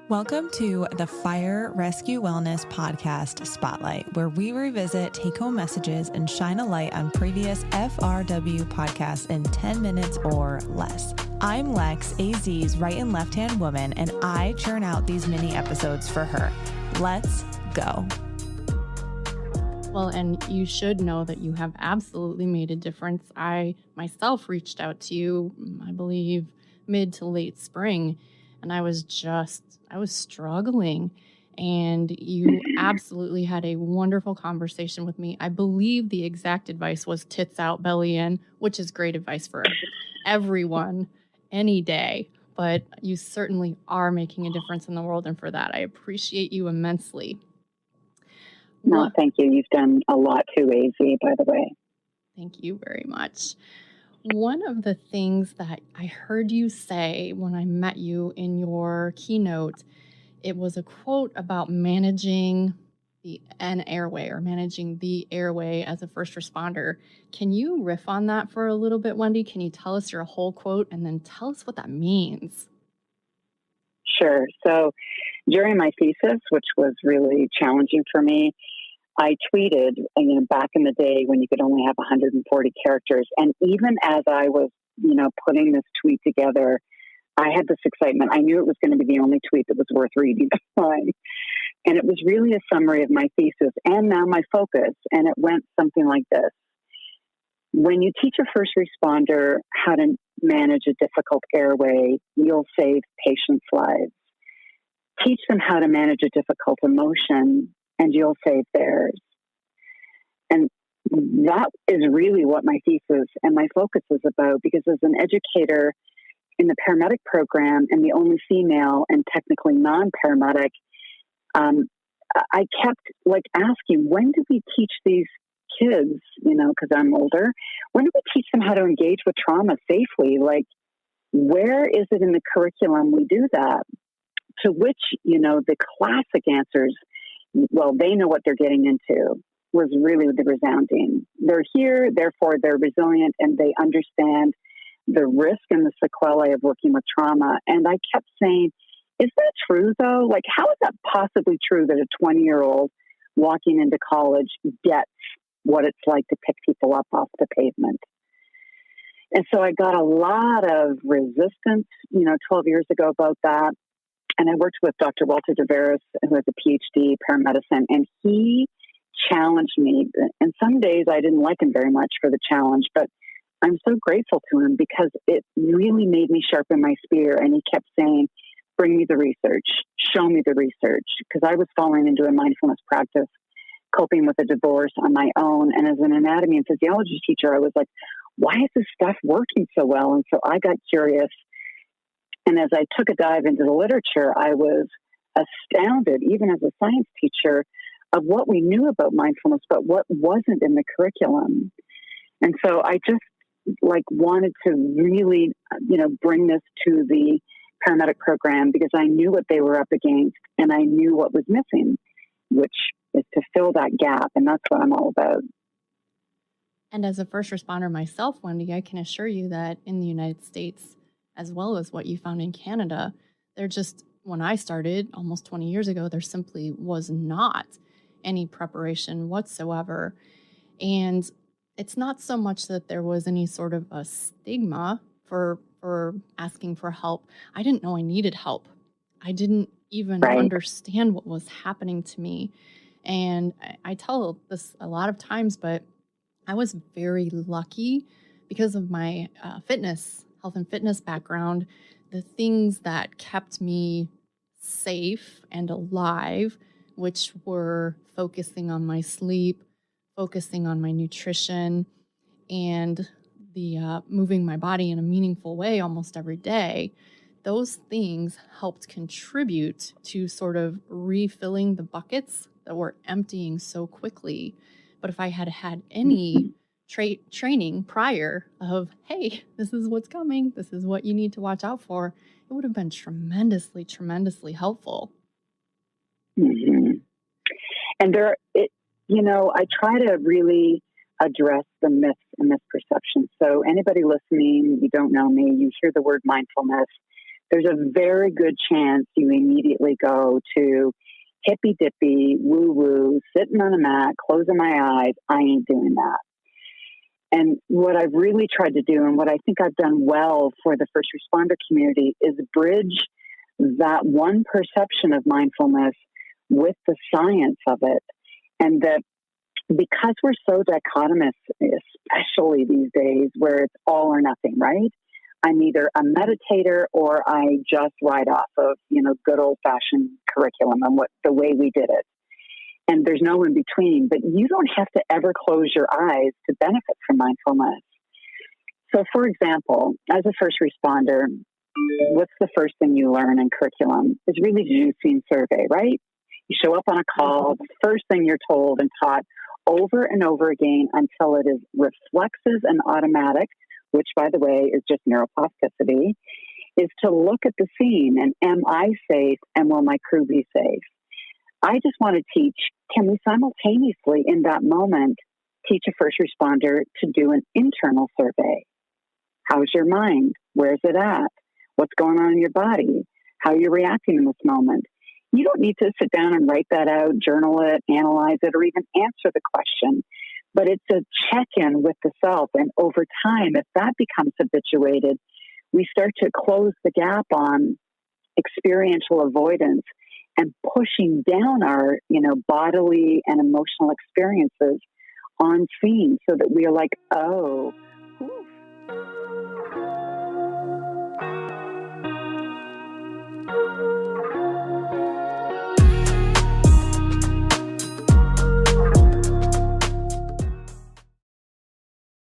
Welcome to the Fire Rescue Wellness Podcast Spotlight, where we revisit take-home messages and shine a light on previous FRW podcasts in 10 minutes or less. I'm Lex, AZ's right and left-hand woman, and I churn out these mini episodes for her. Let's go. Well, and you should know that you have absolutely made a difference. I myself reached out to you, I believe, mid to late spring, and I was struggling, and you absolutely had a wonderful conversation with me. I believe the exact advice was tits out, belly in, which is great advice for everyone any day, but you certainly are making a difference in the world, and for that, I appreciate you immensely. No, thank you. You've done a lot too, AZ, by the way. Thank you very much. One of the things that I heard you say when I met you in your keynote, it was a quote about managing an airway or managing the airway as a first responder. Can you riff on that for a little bit, Wendy? Can you tell us your whole quote and then tell us what that means? Sure. So during my thesis, which was really challenging for me, I tweeted, back in the day when you could only have 140 characters. And even as I was, putting this tweet together, I had this excitement. I knew it was going to be the only tweet that was worth reading at the time. And it was really a summary of my thesis and now my focus. And it went something like this. When you teach a first responder how to manage a difficult airway, you'll save patients' lives. Teach them how to manage a difficult emotion, and you'll save theirs. And that is really what my thesis and my focus is about, because as an educator in the paramedic program and the only female and technically non-paramedic, I kept asking, when do we teach these kids, because I'm older, when do we teach them how to engage with trauma safely? Where is it in the curriculum we do that? To which, the classic answers, well, they know what they're getting into, was really the resounding. They're here, therefore they're resilient, and they understand the risk and the sequelae of working with trauma. And I kept saying, is that true, though? How is that possibly true that a 20-year-old walking into college gets what it's like to pick people up off the pavement? And so I got a lot of resistance, 12 years ago about that. And I worked with Dr. Walter DeVeris, who has a PhD paramedicine, and he challenged me. And some days I didn't like him very much for the challenge, but I'm so grateful to him because it really made me sharpen my spear. And he kept saying, bring me the research, show me the research, because I was falling into a mindfulness practice, coping with a divorce on my own. And as an anatomy and physiology teacher, I was like, why is this stuff working so well? And so I got curious. And as I took a dive into the literature, I was astounded, even as a science teacher, of what we knew about mindfulness, but what wasn't in the curriculum. And so I just wanted to really, bring this to the paramedic program because I knew what they were up against and I knew what was missing, which is to fill that gap. And that's what I'm all about. And as a first responder myself, Wendy, I can assure you that in the United States, as well as what you found in Canada, when I started almost 20 years ago, there simply was not any preparation whatsoever. And it's not so much that there was any sort of a stigma for asking for help. I didn't know I needed help. I didn't even understand what was happening to me. And I tell this a lot of times, but I was very lucky because of my health and fitness background. The things that kept me safe and alive, which were focusing on my sleep, focusing on my nutrition, and the moving my body in a meaningful way almost every day, those things helped contribute to sort of refilling the buckets that were emptying so quickly. But if I had had any training prior of, hey, this is what's coming, this is what you need to watch out for, it would have been tremendously, tremendously helpful. Mm-hmm. And I try to really address the myths and misperceptions. So anybody listening, you don't know me, you hear the word mindfulness, there's a very good chance you immediately go to hippy dippy, woo woo, sitting on a mat, closing my eyes. I ain't doing that. And what I've really tried to do, and what I think I've done well for the first responder community, is bridge that one perception of mindfulness with the science of it. And that because we're so dichotomous, especially these days where it's all or nothing, right? I'm either a meditator or I just ride off of, good old fashioned curriculum and the way we did it. And there's no in between, but you don't have to ever close your eyes to benefit from mindfulness. So for example, as a first responder, what's the first thing you learn in curriculum? It's really to do scene survey, right? You show up on a call, the first thing you're told and taught over and over again until it is reflexive and automatic, which, by the way, is just neuroplasticity, is to look at the scene and am I safe and will my crew be safe? I just want to teach, can we simultaneously in that moment teach a first responder to do an internal survey? How's your mind? Where's it at? What's going on in your body? How are you reacting in this moment? You don't need to sit down and write that out, journal it, analyze it, or even answer the question. But it's a check-in with the self. And over time, if that becomes habituated, we start to close the gap on experiential avoidance and pushing down our, bodily and emotional experiences on scene so that we are like, oh,